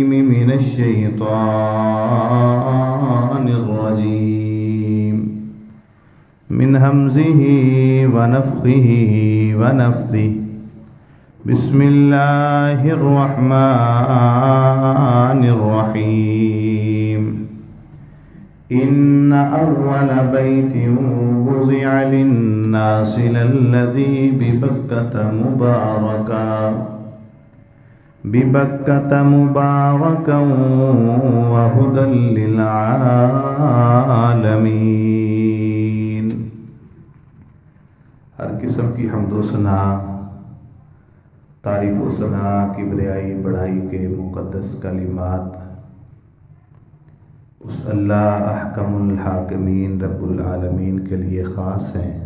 من الشيطان الرجيم من همزه ونفخه ونفثه بسم الله الرحمن الرحيم إن أول بيت وضع للناس للذي ببكة مباركا وهدى للعالمين۔ ہر قسم کی حمد و ثنا، تعریف و ثنا، کبریائی بڑائی کے مقدس کلمات اس اللہ احکم الحاکمین رب العالمین کے لیے خاص ہیں،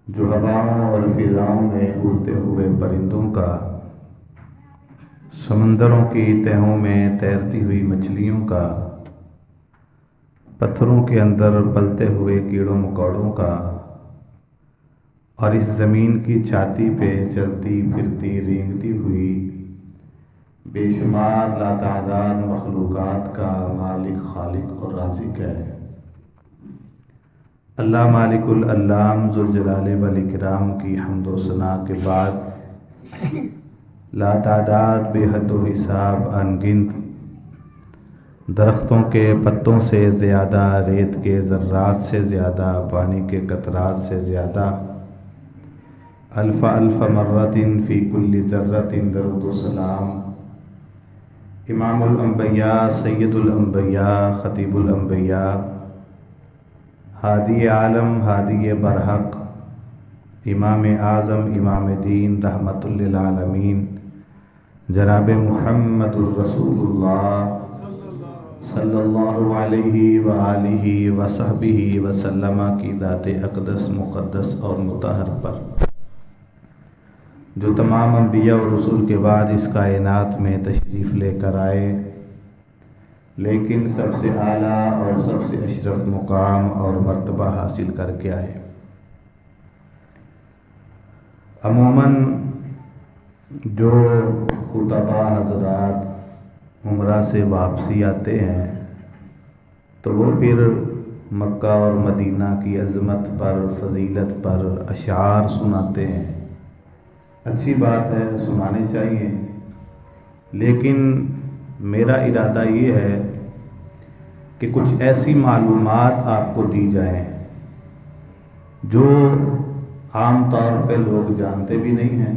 جو ہواؤں اور فضاؤں میں اڑتے ہوئے پرندوں کا، سمندروں کی تہوں میں تیرتی ہوئی مچھلیوں کا، پتھروں کے اندر پلتے ہوئے کیڑوں مکوڑوں کا، اور اس زمین کی چھاتی پہ چلتی پھرتی رینگتی ہوئی بے شمار لاتعداد مخلوقات کا مالک، خالق اور رازق ہے۔ اللہ مالک العلام ذوالجلال والاکرام کی حمد و ثنا کے بعد لاتعداد بے حد و حساب انگنت درختوں کے پتوں سے زیادہ، ریت کے ذرات سے زیادہ، پانی کے قطرات سے زیادہ، الف الف مرۃ فی کل ذرۃ درود و سلام امام الانبیاء، سید الانبیاء، خطیب الانبیاء، ہادی عالم، ہادی برحق، امام اعظم، امام دین، رحمت للعالمین، جناب محمد الرسول اللہ صلی اللہ علیہ وآلہ وصحبہ وسلم کی ذات اقدس، مقدس اور مطہر پر، جو تمام انبیاء اور رسول کے بعد اس کائنات میں تشریف لے کر آئے، لیکن سب سے اعلیٰ اور سب سے اشرف مقام اور مرتبہ حاصل کر کے آئے۔ عموماً جو خطباء حضرات عمرہ سے واپسی آتے ہیں تو وہ پھر مکہ اور مدینہ کی عظمت پر، فضیلت پر اشعار سناتے ہیں۔ اچھی بات ہے، سنانے چاہیے، لیکن میرا ارادہ یہ ہے کہ کچھ ایسی معلومات آپ کو دی جائیں جو عام طور پہ لوگ جانتے بھی نہیں ہیں،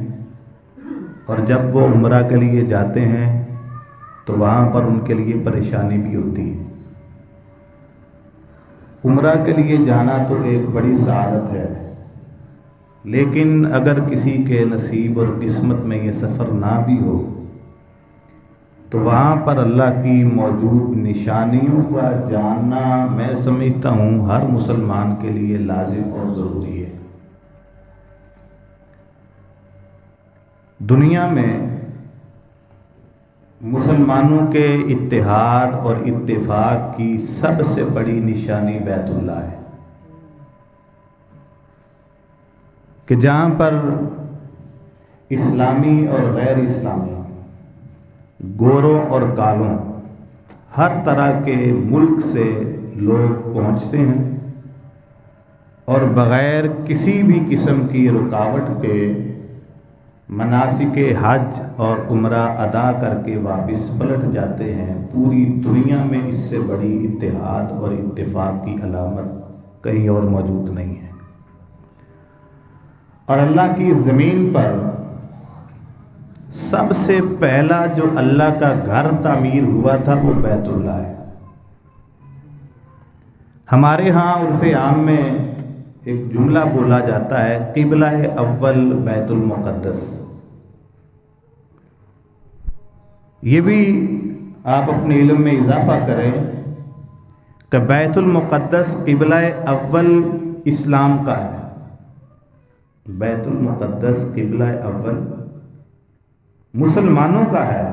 اور جب وہ عمرہ کے لیے جاتے ہیں تو وہاں پر ان کے لیے پریشانی بھی ہوتی ہے۔ عمرہ کے لیے جانا تو ایک بڑی سعادت ہے، لیکن اگر کسی کے نصیب اور قسمت میں یہ سفر نہ بھی ہو تو وہاں پر اللہ کی موجود نشانیوں کا جاننا میں سمجھتا ہوں ہر مسلمان کے لیے لازم اور ضروری ہے۔ دنیا میں مسلمانوں کے اتحاد اور اتفاق کی سب سے بڑی نشانی بیت اللہ ہے، کہ جہاں پر اسلامی اور غیر اسلامی، گوروں اور کالوں، ہر طرح کے ملک سے لوگ پہنچتے ہیں اور بغیر کسی بھی قسم کی رکاوٹ کے مناسک حج اور عمرہ ادا کر کے واپس پلٹ جاتے ہیں۔ پوری دنیا میں اس سے بڑی اتحاد اور اتفاق کی علامت کہیں اور موجود نہیں ہے۔ اور اللہ کی زمین پر سب سے پہلا جو اللہ کا گھر تعمیر ہوا تھا وہ بیت اللہ ہے۔ ہمارے ہاں عرف عام میں ایک جملہ بولا جاتا ہے، قبلہ اول بیت المقدس۔ یہ بھی آپ اپنے علم میں اضافہ کریں کہ بیت المقدس قبلہ اول اسلام کا ہے۔ بیت المقدس قبلہ اول مسلمانوں کا ہے،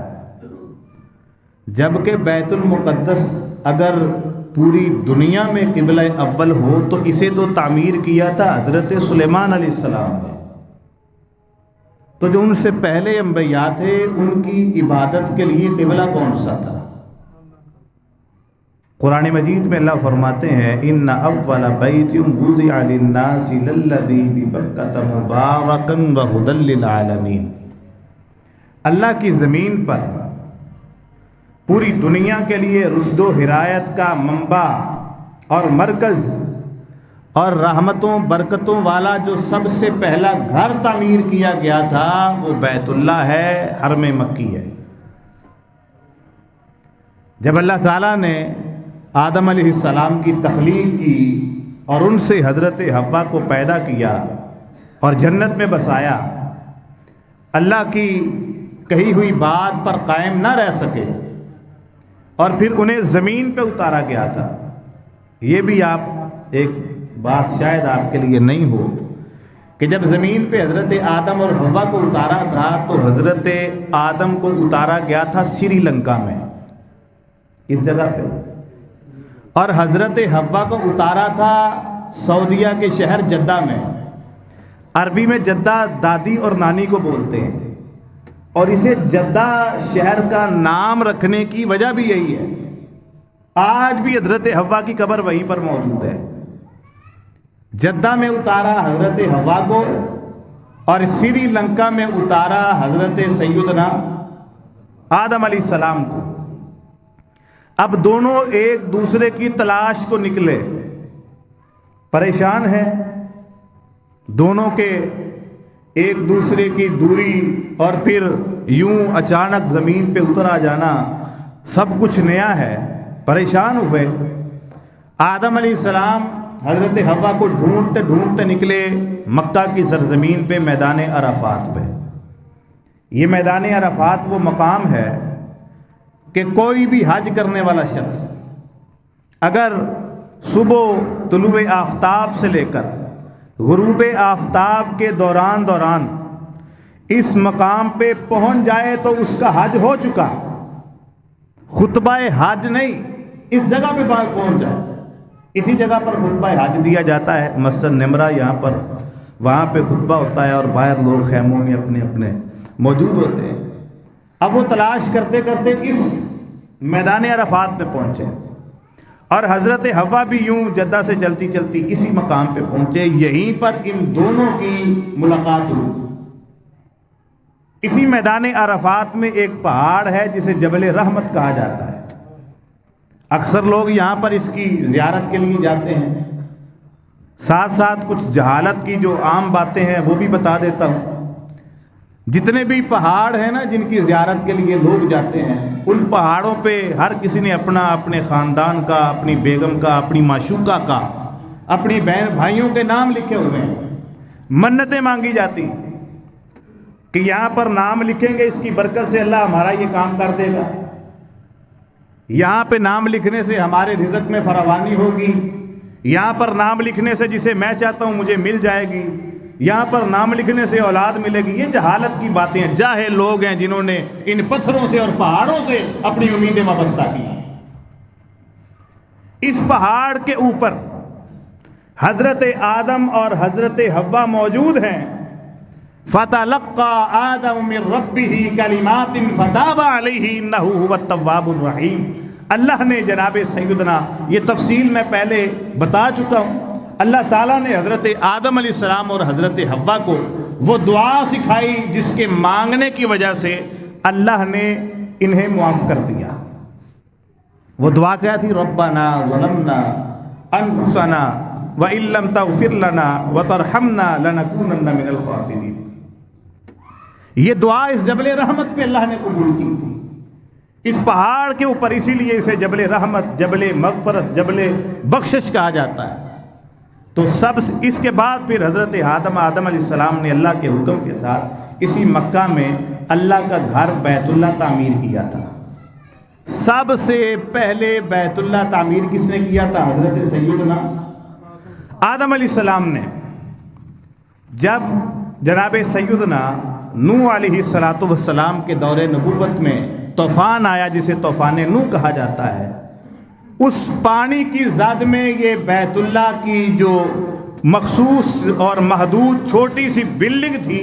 جبکہ بیت المقدس اگر پوری دنیا میں قبلہ اول ہو تو اسے تو تعمیر کیا تھا حضرت سلیمان علیہ السلام نے۔ تو جو ان سے پہلے انبیاء تھے ان کی عبادت کے لیے قبلہ کون سا تھا؟ قرآن مجید میں اللہ فرماتے ہیں ان اول بیت وضع للناس للذی ببکۃ مبارکا وہدی للعالمین، اللہ کی زمین پر پوری دنیا کے لیے رشد و ہدایت کا منبع اور مرکز اور رحمتوں برکتوں والا جو سب سے پہلا گھر تعمیر کیا گیا تھا وہ بیت اللہ ہے، حرم مکی ہے۔ جب اللہ تعالیٰ نے آدم علیہ السلام کی تخلیق کی اور ان سے حضرت حوا کو پیدا کیا اور جنت میں بسایا، اللہ کی کہی ہوئی بات پر قائم نہ رہ سکے اور پھر انہیں زمین پہ اتارا گیا تھا۔ یہ بھی آپ ایک بات شاید آپ کے لیے نہیں ہو کہ جب زمین پہ حضرت آدم اور حوا کو اتارا تھا تو حضرت آدم کو اتارا گیا تھا سری لنکا میں، اس جگہ پہ، اور حضرت حوا کو اتارا تھا سعودیہ کے شہر جدہ میں۔ عربی میں جدہ دادی اور نانی کو بولتے ہیں، اور اسے جدہ شہر کا نام رکھنے کی وجہ بھی یہی ہے۔ آج بھی حضرت حوا کی قبر وہیں پر موجود ہے۔ جدہ میں اتارا حضرت حوا کو اور سری لنکا میں اتارا حضرت سیدنا آدم علیہ السلام کو۔ اب دونوں ایک دوسرے کی تلاش کو نکلے، پریشان ہیں دونوں کے ایک دوسرے کی دوری، اور پھر یوں اچانک زمین پہ اتر آ جانا، سب کچھ نیا ہے، پریشان ہوئے۔ آدم علیہ السلام حضرت حوا کو ڈھونڈتے ڈھونڈتے نکلے مکہ کی سرزمین پہ، میدان عرفات پہ۔ یہ میدان عرفات وہ مقام ہے کہ کوئی بھی حج کرنے والا شخص اگر صبح طلوع آفتاب سے لے کر غروب آفتاب کے دوران اس مقام پہ پہنچ جائے تو اس کا حج ہو چکا۔ خطبہ حج نہیں، اس جگہ پہ پہنچ جائے، اسی جگہ پر خطبہ حج دیا جاتا ہے، مسجد نمرہ یہاں پر، وہاں پہ خطبہ ہوتا ہے اور باہر لوگ خیموں میں اپنے اپنے موجود ہوتے ہیں۔ اب وہ تلاش کرتے کرتے اس میدان عرفات میں پہنچے، اور حضرت حوا بھی یوں جدہ سے چلتی چلتی اسی مقام پہ پہنچے۔ یہیں پر ان دونوں کی ملاقات ہوئی۔ اسی میدان عرفات میں ایک پہاڑ ہے جسے جبل رحمت کہا جاتا ہے۔ اکثر لوگ یہاں پر اس کی زیارت کے لیے جاتے ہیں۔ ساتھ ساتھ کچھ جہالت کی جو عام باتیں ہیں وہ بھی بتا دیتا ہوں۔ جتنے بھی پہاڑ ہیں نا جن کی زیارت کے لیے لوگ جاتے ہیں، ان پہاڑوں پہ ہر کسی نے اپنے خاندان کا، اپنی بیگم کا، اپنی معشوقہ کا، اپنی بہن بھائیوں کے نام لکھے ہوئے ہیں۔ منتیں مانگی جاتی کہ یہاں پر نام لکھیں گے، اس کی برکت سے اللہ ہمارا یہ کام کر دے گا، یہاں پہ نام لکھنے سے ہمارے رزق میں فراوانی ہوگی، یہاں پر نام لکھنے سے جسے میں چاہتا ہوں مجھے مل جائے گی، یہاں پر نام لکھنے سے اولاد ملے گی۔ یہ جہالت کی باتیں ہیں، جاہل لوگ ہیں جنہوں نے ان پتھروں سے اور پہاڑوں سے اپنی امیدیں وابستہ کی ہیں۔ اس پہاڑ کے اوپر حضرت آدم اور حضرت حوا موجود ہیں۔ فَتَلَقَّى آدَمُ مِن رَبِّهِ كَلِمَاتٍ فَتَابَ عَلَيْهِ إِنَّهُ هُوَ التَّوَّابُ الرَّحِيمُ۔ اللہ نے جناب سیدنا، یہ تفصیل میں پہلے بتا چکا ہوں، اللہ تعالیٰ نے حضرت آدم علیہ السلام اور حضرت حوا کو وہ دعا سکھائی جس کے مانگنے کی وجہ سے اللہ نے انہیں معاف کر دیا۔ وہ دعا کیا تھی؟ ربنا ظلمنا انفسنا وان لم تغفر لنا وترحمنا لنکونن من الخاسرین۔ یہ دعا اس جبل رحمت پہ اللہ نے قبول کی تھی، اس پہاڑ کے اوپر، اسی لیے اسے جبل رحمت، جبل مغفرت، جبل بخشش کہا جاتا ہے۔ تو اس کے بعد پھر حضرت آدم علیہ السلام نے اللہ کے حکم کے ساتھ اسی مکہ میں اللہ کا گھر بیت اللہ تعمیر کیا تھا۔ سب سے پہلے بیت اللہ تعمیر کس نے کیا تھا؟ حضرت سیدنا آدم علیہ السلام نے۔ جب جناب سیدنا نوح علیہ السلام کے دور نبوت میں طوفان آیا جسے طوفان نوح کہا جاتا ہے، اس پانی کی زد میں یہ بیت اللہ کی جو مخصوص اور محدود چھوٹی سی بلڈنگ تھی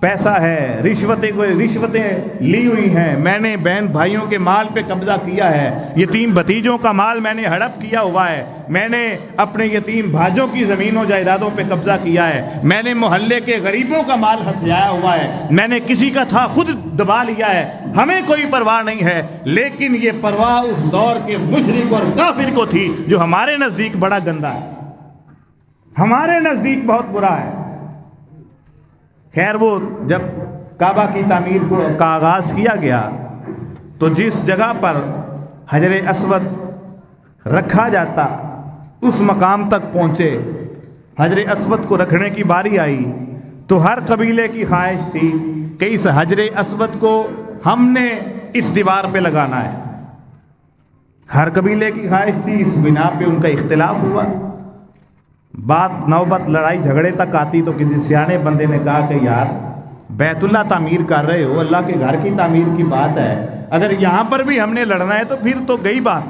پیسہ ہے، رشوتیں لی ہوئی ہیں، میں نے بہن بھائیوں کے مال پہ قبضہ کیا ہے، یتیم بھتیجوں کا مال میں نے ہڑپ کیا ہوا ہے، میں نے اپنے یتیم بھاجوں کی زمینوں جائیدادوں پہ قبضہ کیا ہے، میں نے محلے کے غریبوں کا مال ہتھیایا ہوا ہے، میں نے کسی کا تھا خود دبا لیا ہے، ہمیں کوئی پرواہ نہیں ہے۔ لیکن یہ پرواہ اس دور کے مشرک اور کافر کو تھی جو ہمارے نزدیک بڑا گندا ہے، ہمارے نزدیک بہت برا ہے۔ خیر، وہ جب کعبہ کی تعمیر کا آغاز کیا گیا تو جس جگہ پر حجر اسود رکھا جاتا اس مقام تک پہنچے، حجر اسود کو رکھنے کی باری آئی تو ہر قبیلے کی خواہش تھی کہ اس حجر اسود کو ہم نے اس دیوار پہ لگانا ہے، ہر قبیلے کی خواہش تھی۔ اس بنا پہ ان کا اختلاف ہوا، بات نوبت لڑائی جھگڑے تک آتی تو کسی سیانے بندے نے کہا کہ یار بیت اللہ تعمیر کر رہے ہو، اللہ کے گھر کی تعمیر کی بات ہے، اگر یہاں پر بھی ہم نے لڑنا ہے تو پھر تو گئی بات۔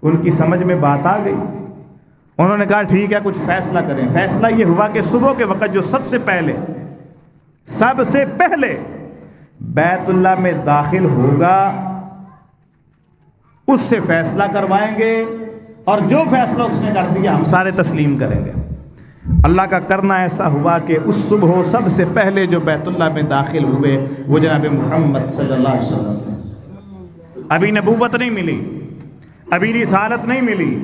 ان کی سمجھ میں بات آ گئی، انہوں نے کہا ٹھیک ہے کچھ فیصلہ کریں۔ فیصلہ یہ ہوا کہ صبح کے وقت جو سب سے پہلے بیت اللہ میں داخل ہوگا اس سے فیصلہ کروائیں گے، اور جو فیصلہ اس نے کر دیا ہم سارے تسلیم کریں گے۔ اللہ کا کرنا ایسا ہوا کہ اس صبح سب سے پہلے جو بیت اللہ میں داخل ہوئے وہ جناب محمد صلی اللہ علیہ وسلم تھے۔ ابھی نبوت نہیں ملی، ابھی رسالت نہیں ملی،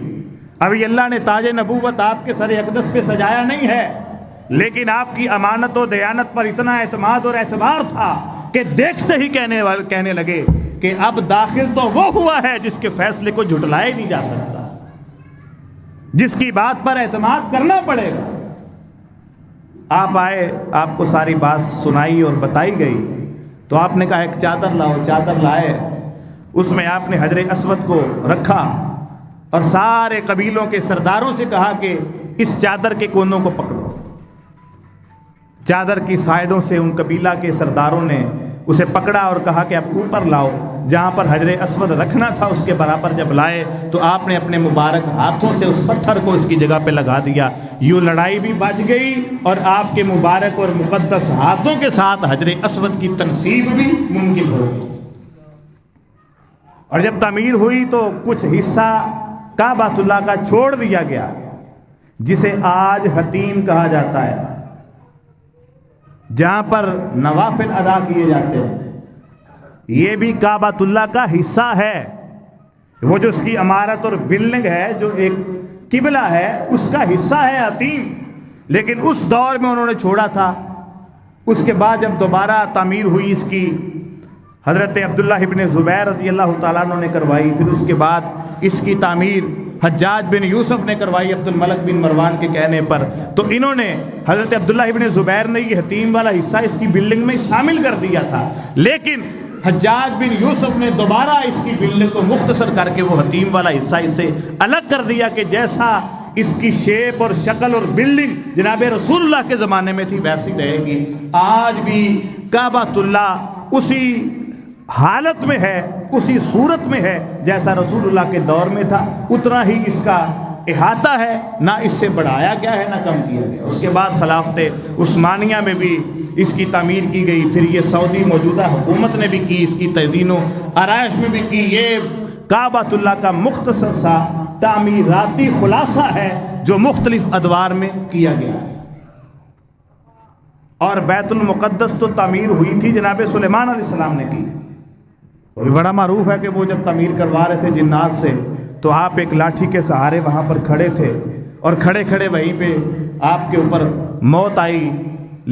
ابھی اللہ نے تاج نبوت آپ کے سر اقدس پہ سجایا نہیں ہے، لیکن آپ کی امانت و دیانت پر اتنا اعتماد اور اعتبار تھا کہ دیکھتے ہی کہنے لگے کہ اب داخل تو وہ ہوا ہے جس کے فیصلے کو جھٹلایا ہی نہیں جا سکتا، جس کی بات پر اعتماد کرنا پڑے گا۔ آپ آئے، آپ کو ساری بات سنائی اور بتائی گئی تو آپ نے کہا ایک چادر لاؤ، چادر لائے، اس میں آپ نے حجر اسود کو رکھا اور سارے قبیلوں کے سرداروں سے کہا کہ اس چادر کے کونوں کو پکڑو۔ چادر کی سائیڈوں سے ان قبیلہ کے سرداروں نے اسے پکڑا اور کہا کہ اب اوپر لاؤ۔ جہاں پر حجر اسود رکھنا تھا اس کے برابر جب لائے تو آپ نے اپنے مبارک ہاتھوں سے اس پتھر کو اس کی جگہ پہ لگا دیا، یوں لڑائی بھی بچ گئی اور آپ کے مبارک اور مقدس ہاتھوں کے ساتھ حجر اسود کی تنصیب بھی ممکن ہو گئی۔ اور جب تعمیر ہوئی تو کچھ حصہ کعبۃ اللہ کا چھوڑ دیا گیا، جسے آج حتیم کہا جاتا ہے، جہاں پر نوافل ادا کیے جاتے ہیں۔ یہ بھی کعبۃ اللہ کا حصہ ہے، وہ جو اس کی عمارت اور بلڈنگ ہے جو ایک قبلہ ہے اس کا حصہ ہے حتیم، لیکن اس دور میں انہوں نے چھوڑا تھا۔ اس کے بعد جب دوبارہ تعمیر ہوئی اس کی، حضرت عبداللہ ابن زبیر رضی اللہ تعالیٰ عنہ نے کروائی، پھر اس کے بعد اس کی تعمیر حجاج بن یوسف نے کروائی عبد الملک بن مروان کے کہنے پر، تو انہوں نے حضرت عبداللہ ابن زبیر نے یہ حتیم والا حصہ اس کی بلڈنگ میں شامل کر دیا تھا، لیکن حجاج بن یوسف نے دوبارہ اس کی بلڈنگ کو مختصر کر کے وہ حتیم والا حصہ اس سے الگ کر دیا کہ جیسا اس کی شیپ اور شکل اور بلڈنگ جناب رسول اللہ کے زمانے میں تھی ویسی رہے گی۔ آج بھی کعبۃ اللہ اسی حالت میں ہے، اسی صورت میں ہے جیسا رسول اللہ کے دور میں تھا، اتنا ہی اس کا احاطہ ہے، نہ اس سے بڑھایا گیا ہے نہ کم کیا گیا۔ اس کے بعد خلافت عثمانیہ میں بھی اس کی تعمیر کی گئی، پھر یہ سعودی موجودہ حکومت نے بھی کی، اس کی تزئین و آرائش میں بھی کی۔ یہ کعبۃ اللہ کا مختصر سا تعمیراتی خلاصہ ہے جو مختلف ادوار میں کیا گیا ہے۔ اور بیت المقدس تو تعمیر ہوئی تھی جناب سلیمان علیہ السلام نے کی، وہ بھی بڑا معروف ہے کہ وہ جب تعمیر کروا رہے تھے جنات سے تو آپ ایک لاٹھی کے سہارے وہاں پر کھڑے تھے اور کھڑے کھڑے وہیں پہ آپ کے اوپر موت آئی،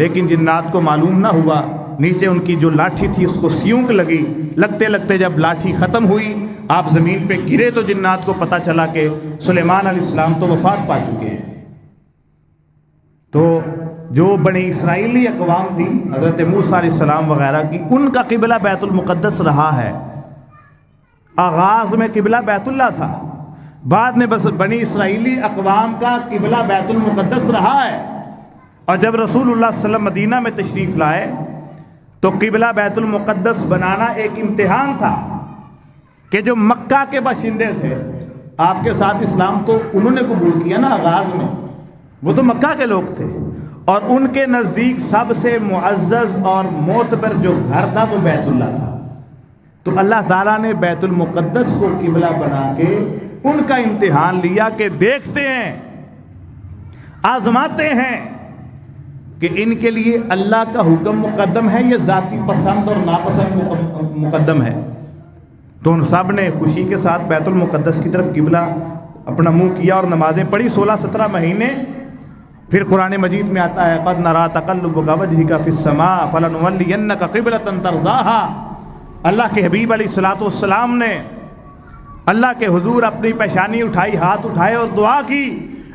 لیکن جنات کو معلوم نہ ہوا، نیچے ان کی جو لاٹھی تھی اس کو سیونک لگی، لگتے لگتے جب لاٹھی ختم ہوئی آپ زمین پہ گرے تو جنات کو پتہ چلا کہ سلیمان علیہ السلام تو وفات پا چکے ہیں۔ تو جو بنی اسرائیلی اقوام تھی حضرت موسیٰ علیہ السلام وغیرہ کی، ان کا قبلہ بیت المقدس رہا ہے۔ آغاز میں قبلہ بیت اللہ تھا، بعد میں بس بنی اسرائیلی اقوام کا قبلہ بیت المقدس رہا ہے۔ اور جب رسول اللہ صلی اللہ علیہ وسلم مدینہ میں تشریف لائے تو قبلہ بیت المقدس بنانا ایک امتحان تھا کہ جو مکہ کے باشندے تھے، آپ کے ساتھ اسلام تو انہوں نے قبول کیا نا آغاز میں، وہ تو مکہ کے لوگ تھے، اور ان کے نزدیک سب سے معزز اور معتبر جو گھر تھا وہ بیت اللہ تھا. تو اللہ تعالیٰ نے بیت المقدس کو قبلہ بنا کے ان کا امتحان لیا کہ دیکھتے ہیں، آزماتے ہیں کہ ان کے لیے اللہ کا حکم مقدم ہے یا ذاتی پسند اور ناپسند مقدم ہے. تو ان سب نے خوشی کے ساتھ بیت المقدس کی طرف قبلہ اپنا منہ کیا اور نمازیں پڑھی 16-17 مہینے. پھر قرآن مجید میں آتا ہے قد نرا تقلبک وجہک فی السماء فلنولینک قبلۃ ترضاها. اللہ کے حبیب علیہ الصلوۃ والسلام نے اللہ کے حضور اپنی پیشانی اٹھائی، ہاتھ اٹھائے اور دعا کی،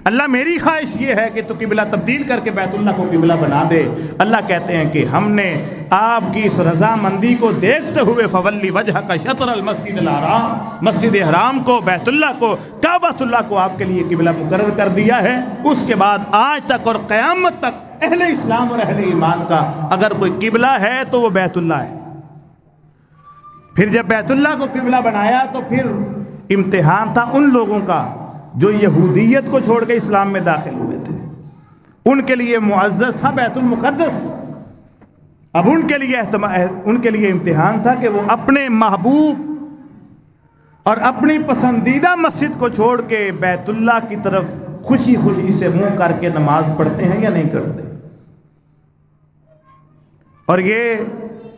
اللہ میری خواہش یہ ہے کہ تو قبلہ تبدیل کر کے بیت اللہ کو قبلہ بنا دے. اللہ کہتے ہیں کہ ہم نے آپ کی اس رضامندی کو دیکھتے ہوئے فولی وجہک شطر المسجد الحرام، مسجد حرام کو، بیت اللہ کو، کعبۃ اللہ کو آپ کے لیے قبلہ مقرر کر دیا ہے. اس کے بعد آج تک اور قیامت تک اہل اسلام اور اہل ایمان کا اگر کوئی قبلہ ہے تو وہ بیت اللہ ہے. پھر جب بیت اللہ کو قبلہ بنایا تو پھر امتحان تھا ان لوگوں کا جو یہودیت کو چھوڑ کے اسلام میں داخل ہوئے تھے. ان کے لیے معزز تھا بیت المقدس. اب ان کے لیے امتحان تھا کہ وہ اپنے محبوب اور اپنی پسندیدہ مسجد کو چھوڑ کے بیت اللہ کی طرف خوشی خوشی سے منہ کر کے نماز پڑھتے ہیں یا نہیں کرتے. اور یہ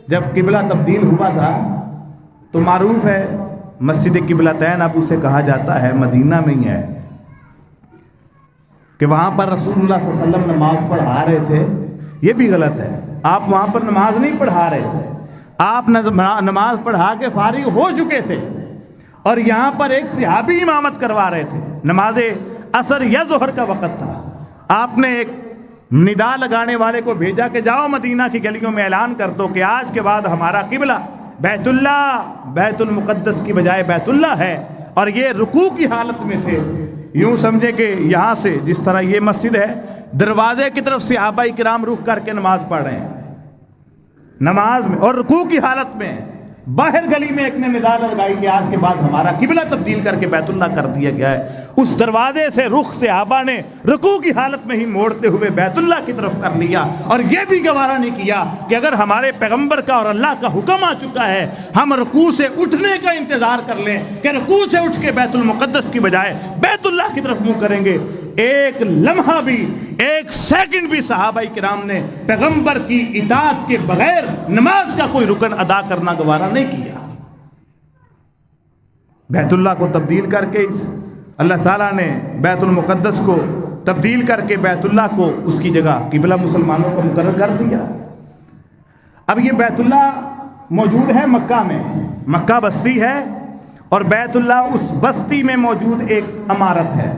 جب قبلہ تبدیل ہوا تھا تو معروف ہے مسجد قبلتین اب اسے کہا جاتا ہے، مدینہ میں ہی ہے، کہ وہاں پر رسول اللہ صلی اللہ علیہ وسلم نماز پڑھا رہے تھے. یہ بھی غلط ہے، آپ وہاں پر نماز نہیں پڑھا رہے تھے، آپ نماز پڑھا کے فارغ ہو چکے تھے اور یہاں پر ایک صحابی امامت کروا رہے تھے. نماز عصر یا ظہر کا وقت تھا. آپ نے ایک ندا لگانے والے کو بھیجا کہ جاؤ مدینہ کی گلیوں میں اعلان کر دو کہ آج کے بعد ہمارا قبلہ بیت اللہ، بیت المقدس کی بجائے بیت اللہ ہے. اور یہ رکوع کی حالت میں تھے. یوں سمجھے کہ یہاں سے جس طرح یہ مسجد ہے دروازے کی طرف صحابہ کرام رخ کر کے نماز پڑھ رہے ہیں نماز میں، اور رکوع کی حالت میں باہر گلی میں ایک نے ندا لگائی کہ آج کے بعد ہمارا قبلہ تبدیل کر کے بیت اللہ کر دیا گیا ہے. اس دروازے سے رخ صحابہ نے رکوع کی حالت میں ہی موڑتے ہوئے بیت اللہ کی طرف کر لیا. اور یہ بھی گوارا نہیں کیا کہ اگر ہمارے پیغمبر کا اور اللہ کا حکم آ چکا ہے ہم رکوع سے اٹھنے کا انتظار کر لیں کہ رکوع سے اٹھ کے بیت المقدس کی بجائے بیت اللہ کی طرف منہ کریں گے. ایک لمحہ بھی، ایک سیکنڈ بھی صحابہ کرام نے پیغمبر کی اطاعت کے بغیر نماز کا کوئی رکن ادا کرنا گوارا نہیں کیا. بیت اللہ کو تبدیل کر کے اللہ تعالیٰ نے بیت المقدس کو تبدیل کر کے بیت اللہ کو اس کی جگہ قبلہ مسلمانوں کو مقرر کر دیا. اب یہ بیت اللہ موجود ہے مکہ میں، مکہ بستی ہے، اور بیت اللہ اس بستی میں موجود ایک عمارت ہے،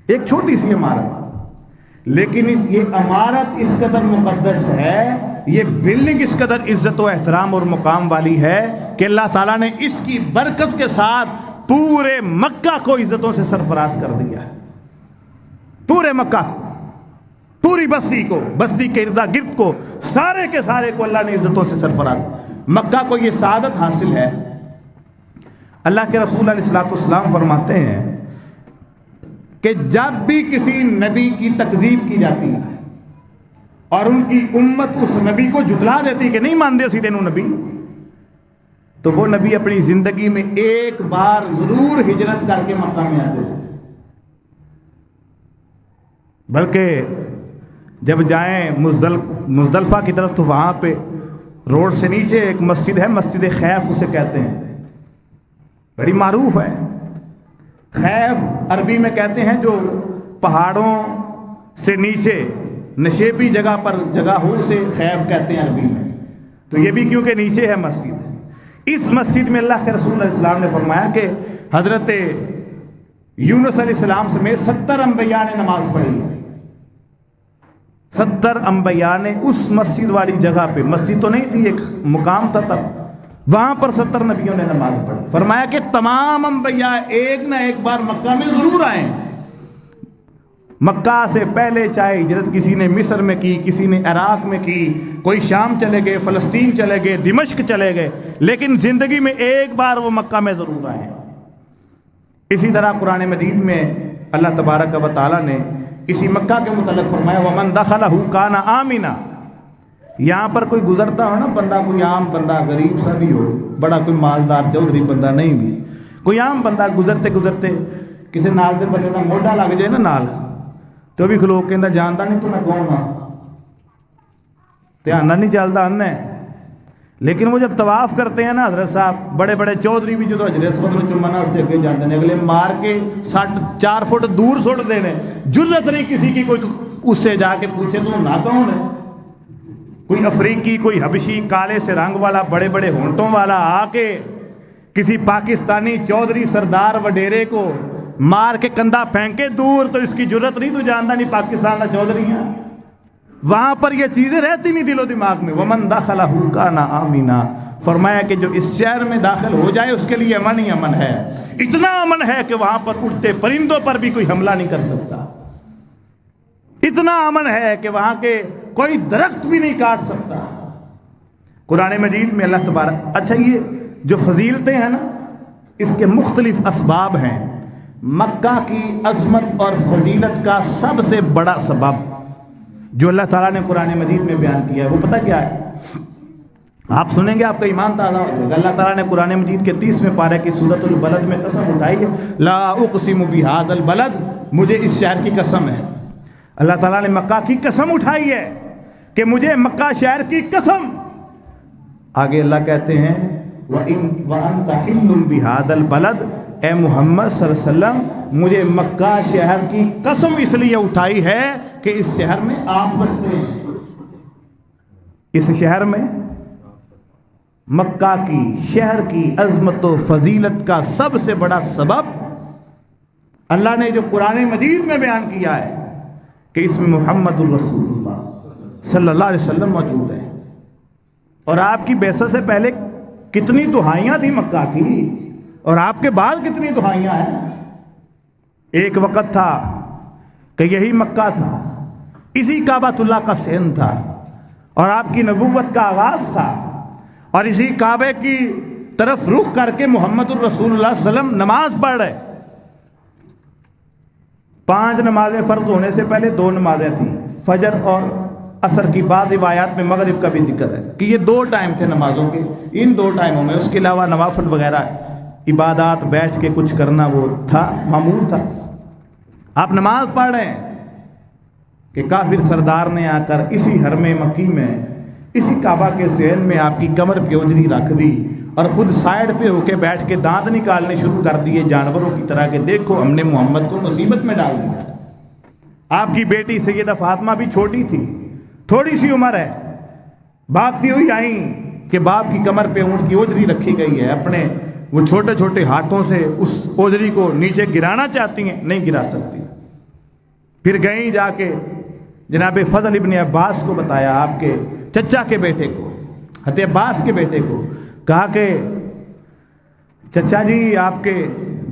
ایک چھوٹی سی عمارت. لیکن یہ عمارت اس قدر مقدس ہے، یہ بلڈنگ اس قدر عزت و احترام اور مقام والی ہے کہ اللہ تعالیٰ نے اس کی برکت کے ساتھ پورے مکہ کو عزتوں سے سرفراز کر دیا ہے. پورے مکہ کو، پوری بستی کو، بستی کے ارد گرد کو، سارے کے سارے کو اللہ نے عزتوں سے سرفراز. مکہ کو یہ سعادت حاصل ہے. اللہ کے رسول علیہ الصلوۃ والسلام فرماتے ہیں کہ جب بھی کسی نبی کی تکذیب کی جاتی ہے اور ان کی امت اس نبی کو جھٹلا دیتی کہ نہیں مانتے سیدھے نو نبی، تو وہ نبی اپنی زندگی میں ایک بار ضرور ہجرت کر کے مکہ میں آتے تھے. بلکہ جب جائیں مزدلفہ کی طرف تو وہاں پہ روڈ سے نیچے ایک مسجد ہے، مسجد خیف اسے کہتے ہیں، بڑی معروف ہے. خیف عربی میں کہتے ہیں جو پہاڑوں سے نیچے نشیبی جگہ پر جگہ ہو اسے خیف کہتے ہیں عربی میں. تو یہ بھی کیونکہ نیچے ہے مسجد. اس مسجد میں اللہ کے رسول علیہ السلام نے فرمایا کہ حضرت یونس علیہ السلام سمیت 70 انبیاء نے نماز پڑھی ہے. 70 انبیاء نے اس مسجد والی جگہ پہ، مسجد تو نہیں تھی، ایک مقام تھا تب، وہاں پر 70 نبیوں نے نماز پڑھی. فرمایا کہ تمام انبیاء ایک نہ ایک بار مکہ میں ضرور آئیں. مکہ سے پہلے چاہے ہجرت کسی نے مصر میں کی، کسی نے عراق میں کی، کوئی شام چلے گئے، فلسطین چلے گئے، دمشق چلے گئے، لیکن زندگی میں ایک بار وہ مکہ میں ضرور آئیں. اسی طرح قرآن مجید میں اللہ تبارک و تعالیٰ نے اسی مکہ کے متعلق فرمایا ومن دخلہ کان آمنا. یہاں پر کوئی گزرتا ہو نا بندہ، کوئی عام بندہ غریب سا بھی ہو، بڑا کوئی مالدار چودھری بندہ نہیں بھی، کوئی عام بندہ گزرتے گزرتے کسی نال دے بندے کا موڈا لگ جائے نا نال، تو بھی لوگ کہندا جانتا نہیں تو میں کون ہاں، دھیان نہیں چلتا ان ہے. لیکن وہ جب طواف کرتے ہیں نا حضرت صاحب، بڑے بڑے چودھری بھی جو حجر اسود میں چومنا سے اگے جاتے ہیں، اگلے مار کے 4 فٹ دور سٹ دینے، جرت نہیں کسی کی کوئی اس سے جا کے پوچھے تو نہ کون ہے. کوئی افریقی، کوئی حبشی کالے سے رنگ والا، بڑے بڑے ہونٹوں والا آ کے کسی پاکستانی چودھری سردار وڈیرے کو مار کے کندھا پھینکے دور، تو اس کی جرت نہیں، تو جانتا نہیں پاکستان کا چودھری ہے. وہاں پر یہ چیزیں رہتی نہیں دل و دماغ میں. ومن دخلہ کان آمنا، فرمایا کہ جو اس شہر میں داخل ہو جائے اس کے لیے امن ہی امن ہے. اتنا امن ہے کہ وہاں پر اڑتے پرندوں پر بھی کوئی حملہ نہیں کر سکتا. اتنا امن ہے کہ وہاں کے کوئی درخت بھی نہیں کاٹ سکتا. قرآن مجید میں اللہ تبارک، اچھا یہ جو فضیلتیں ہیں نا، اس کے مختلف اسباب ہیں. مکہ کی عظمت اور فضیلت کا سب سے بڑا سبب جو اللہ تعالیٰ نے قرآن مجید میں بیان کیا ہے وہ پتہ کیا ہے؟ آپ سنیں گے آپ کا ایمان تازہ ہو جائے گا. اللہ تعالیٰ نے قرآن مجید کے 30ویں پارے کی سورۃ البلد میں قسم اٹھائی ہے، لا اقسم بہذا البلد، مجھے اس شہر کی قسم ہے. اللہ تعالیٰ نے مکہ کی قسم اٹھائی ہے کہ مجھے مکہ شہر کی قسم. آگے اللہ کہتے ہیں وَأَنْتَ حِلٌّ بِهَذَا الْبَلَدِ، اے محمد صلی اللہ علیہ وسلم مجھے مکہ شہر کی قسم اس لیے اٹھائی ہے کہ اس شہر میں آپ بستے ہیں. اس شہر میں مکہ کی شہر کی عظمت و فضیلت کا سب سے بڑا سبب اللہ نے جو قرآن مجید میں بیان کیا ہے کہ اس میں محمد الرسول اللہ صلی اللہ علیہ وسلم موجود ہے. اور آپ کی بعثت سے پہلے کتنی دہائیاں تھیں مکہ کی، اور آپ کے بعد کتنی دہائیاں ہیں. ایک وقت تھا کہ یہی مکہ تھا، اسی کعبۃ اللہ کا سین تھا، اور آپ کی نبوت کا آغاز تھا، اور اسی کعبے کی طرف رخ کر کے محمد الرسول اللہ صلی اللہ علیہ وسلم نماز پڑھ رہے. 5 نمازیں فرض ہونے سے پہلے 2 نمازیں تھیں، فجر اور عصر کی. بعض روایات میں مغرب کا بھی ذکر ہے کہ یہ 2 ٹائم تھے نمازوں کے. ان 2 ٹائموں میں اس کے علاوہ نوافل وغیرہ عبادات بیٹھ کے کچھ کرنا وہ تھا، معمول تھا. آپ نماز پڑھ رہے ہیں کہ کافر سردار نے آ کر اسی حرم مکی میں، اسی کعبہ کے سین میں آپ کی کمر پہ اجری رکھ دی، اور خود سائڈ پہ ہو کے بیٹھ کے دانت نکالنے شروع کر دیے جانوروں کی طرح کہ دیکھو ہم نے محمد کو مصیبت میں ڈال دیا. آپ کی بیٹی سیدہ فاطمہ بھی چھوٹی تھی، تھوڑی سی عمر ہے. بھاگتی ہوئی آئیں کہ باپ کی کمر پہ اونٹ کی اوجری رکھی گئی ہے، اپنے وہ چھوٹے چھوٹے ہاتھوں سے اس اوجری کو نیچے گرانا چاہتی ہیں، نہیں گرا سکتی. پھر گئیں جا کے جناب فضل ابن عباس کو بتایا، آپ کے چچا کے بیٹے کو، حضرت عباس کے بیٹے کو، کہا کہ چچا جی آپ کے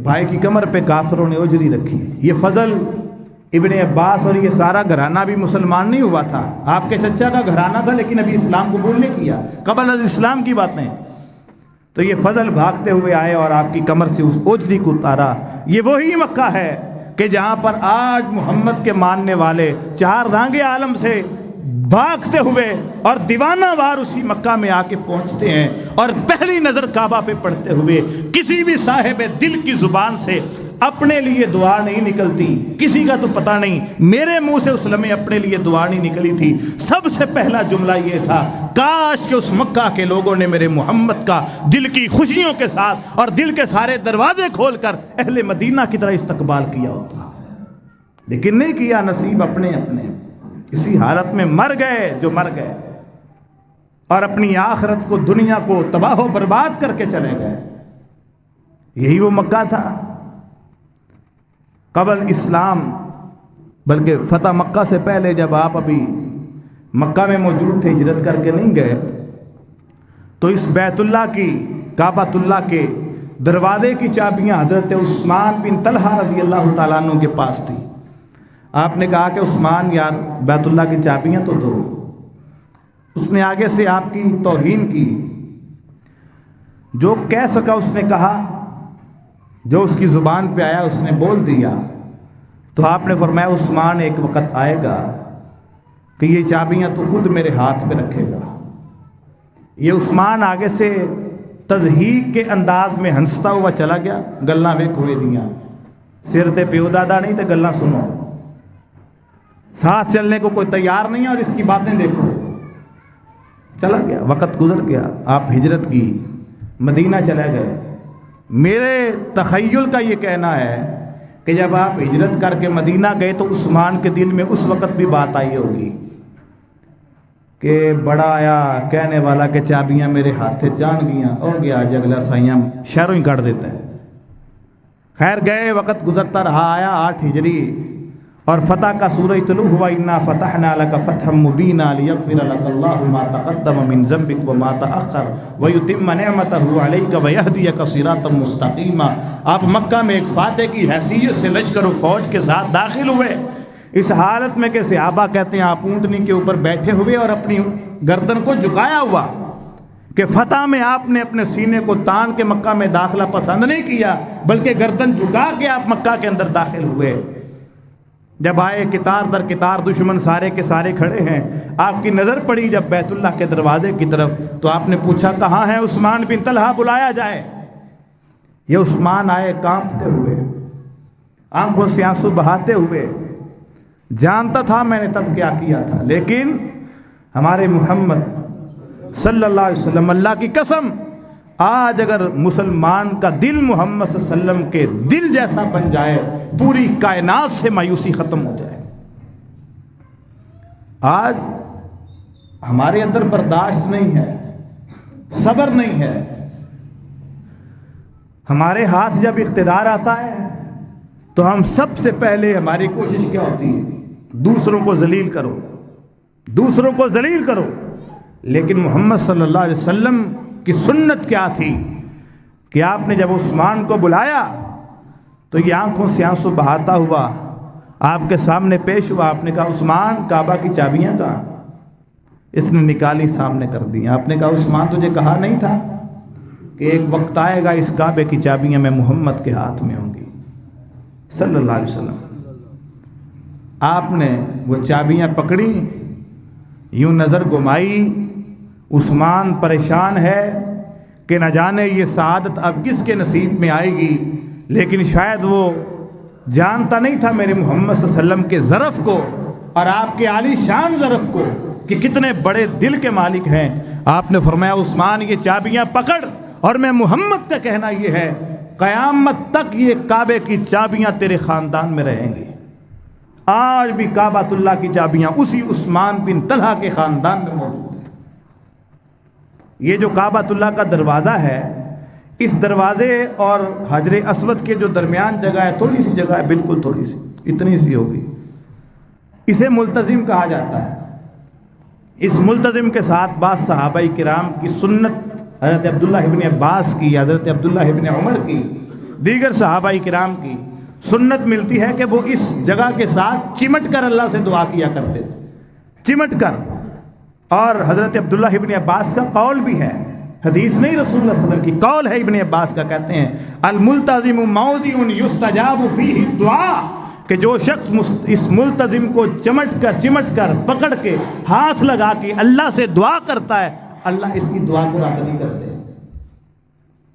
بھائی کی کمر پہ کافروں نے اوجری رکھی ہے. یہ فضل ابن عباس اور یہ سارا گھرانہ بھی مسلمان نہیں ہوا تھا، آپ کے چچا کا گھرانہ تھا، لیکن ابھی اسلام قبول نہیں کیا، قبل از اسلام کی باتیں. تو یہ فضل بھاگتے ہوئے آئے اور آپ کی کمر سے اس اوجری کو اتارا. یہ وہی مکہ ہے کہ جہاں پر آج محمد کے ماننے والے 4 رانگے عالم سے بھاگتے ہوئے اور دیوانہ وار اسی مکہ میں آ کے پہنچتے ہیں، اور پہلی نظر کعبہ پہ پڑھتے ہوئے کسی بھی صاحب دل کی زبان سے اپنے لیے دعا نہیں نکلتی. کسی کا تو پتہ نہیں، میرے منہ سے اس لمحے اپنے لیے دعا نہیں نکلی تھی. سب سے پہلا جملہ یہ تھا، کاش کہ اس مکہ کے لوگوں نے میرے محمد کا دل کی خوشیوں کے ساتھ اور دل کے سارے دروازے کھول کر اہل مدینہ کی طرح استقبال کیا ہوتا. لیکن نہیں کیا. نصیب اپنے اپنے. اسی حالت میں مر گئے جو مر گئے، اور اپنی آخرت کو، دنیا کو تباہ و برباد کر کے چلے گئے. یہی وہ مکہ تھا قبل اسلام. بلکہ فتح مکہ سے پہلے جب آپ ابھی مکہ میں موجود تھے، ہجرت کر کے نہیں گئے، تو اس بیت اللہ کی، کعبۃ اللہ کے دروازے کی چابیاں حضرت عثمان بن طلحہ رضی اللہ تعالیٰ عنہ کے پاس تھی. آپ نے کہا کہ عثمان یار بیت اللہ کی چابیاں تو دو. اس نے آگے سے آپ کی توہین کی، جو کہہ سکا اس نے کہا، جو اس کی زبان پہ آیا اس نے بول دیا. تو آپ نے فرمایا عثمان ایک وقت آئے گا کہ یہ چابیاں تو خود میرے ہاتھ پہ رکھے گا. یہ عثمان آگے سے تضحیق کے انداز میں ہنستا ہوا چلا گیا. گلاں ویکھ ہوئے دیاں سر تے پیو دادا نہیں تے گلاں سنو. ساتھ چلنے کو کوئی تیار نہیں ہے اور اس کی باتیں دیکھو. چلا گیا، وقت گزر گیا، آپ ہجرت کی، مدینہ چلے گئے. میرے تخیل کا یہ کہنا ہے کہ جب آپ ہجرت کر کے مدینہ گئے تو عثمان کے دل میں اس وقت بھی بات آئی ہوگی کہ بڑا آیا کہنے والا کہ چابیاں میرے ہاتھ سے جان گیاں ہو گیا جگلا سائیاں شہروں ہی کاٹ دیتا ہے. خیر گئے، وقت گزرتا رہا. آیا 8 ہجری اور فتح کا سورہ طلوع ہوا. انا فتحنا لک فتحا مبینا لیغفر لک اللہ ما تقدم من ذنبک وما تأخر ویتم نعمتہ علیک ویہدیک صراطا مستقیما. آپ مکہ میں ایک فاتح کی حیثیت سے لشکر و فوج کے ساتھ داخل ہوئے. اس حالت میں کہ صحابہ کہتے ہیں آپ اونٹنی کے اوپر بیٹھے ہوئے اور اپنی گردن کو جھکایا ہوا کہ فتح میں آپ نے اپنے سینے کو تان کے مکہ میں داخلہ پسند نہیں کیا بلکہ گردن جھکا کے آپ مکہ کے اندر داخل ہوئے. جب آئے قطار در قطار دشمن سارے کے سارے کھڑے ہیں. آپ کی نظر پڑی جب بیت اللہ کے دروازے کی طرف تو آپ نے پوچھا کہاں ہے عثمان بن طلحہ، بلایا جائے. یہ عثمان آئے کانپتے ہوئے، آنکھوں سے آنسو بہاتے ہوئے. جانتا تھا میں نے تب کیا کیا تھا، لیکن ہمارے محمد صلی اللہ علیہ وسلم، اللہ کی قسم آج اگر مسلمان کا دل محمد صلی اللہ علیہ وسلم کے دل جیسا بن جائے پوری کائنات سے مایوسی ختم ہو جائے. آج ہمارے اندر برداشت نہیں ہے، صبر نہیں ہے. ہمارے ہاتھ جب اقتدار آتا ہے تو ہم سب سے پہلے ہماری کوشش کیا ہوتی ہے؟ دوسروں کو ذلیل کرو، دوسروں کو ذلیل کرو. لیکن محمد صلی اللہ علیہ وسلم کی سنت کیا تھی کہ آپ نے جب عثمان کو بلایا تو یہ آنکھوں سے آنسو بہاتا ہوا آپ کے سامنے پیش ہوا. آپ نے کہا عثمان کعبہ کی چابیاں کہاں؟ اس نے نکالی سامنے کر دی. آپ نے کہا عثمان تجھے کہا نہیں تھا کہ ایک وقت آئے گا اس کعبے کی چابیاں میں محمد کے ہاتھ میں ہوں گی صلی اللہ علیہ وسلم. آپ نے وہ چابیاں پکڑی، یوں نظر گمائی. عثمان پریشان ہے کہ نہ جانے یہ سعادت اب کس کے نصیب میں آئے گی، لیکن شاید وہ جانتا نہیں تھا میرے محمد صلی اللہ علیہ وسلم کے ظرف کو اور آپ کے عالی شان ظرف کو کہ کتنے بڑے دل کے مالک ہیں. آپ نے فرمایا عثمان یہ چابیاں پکڑ، اور میں محمد کا کہنا یہ ہے قیامت تک یہ کعبے کی چابیاں تیرے خاندان میں رہیں گی. آج بھی کعبۃ اللہ کی چابیاں اسی عثمان بن طلحہ کے خاندان میں موجود ہیں. یہ جو کعبۃ اللہ کا دروازہ ہے، اس دروازے اور حجر اسود کے جو درمیان جگہ ہے، تھوڑی سی جگہ ہے، بالکل تھوڑی سی، اتنی سی ہوگی. اسے ملتزم کہا جاتا ہے. اس ملتزم کے ساتھ بعض صحابہ کرام کی سنت، حضرت عبداللہ ابن عباس کی، حضرت عبداللہ ابن عمر کی، دیگر صحابہ کرام کی سنت ملتی ہے کہ وہ اس جگہ کے ساتھ چمٹ کر اللہ سے دعا کیا کرتے تھے، چمٹ کر. اور حضرت عبداللہ ابن عباس کا قول بھی ہے، حدیث نہیں رسول اللہ صلی اللہ علیہ وسلم کی، قول ہے ابن عباس کا. کہتے ہیں الملتزم موضع یستجاب فیہ الدعاء، کہ جو شخص اس ملتزم کو چمٹ کر پکڑ کے ہاتھ لگا کے اللہ سے دعا کرتا ہے، اللہ اس کی دعا کو رد نہیں کرتے.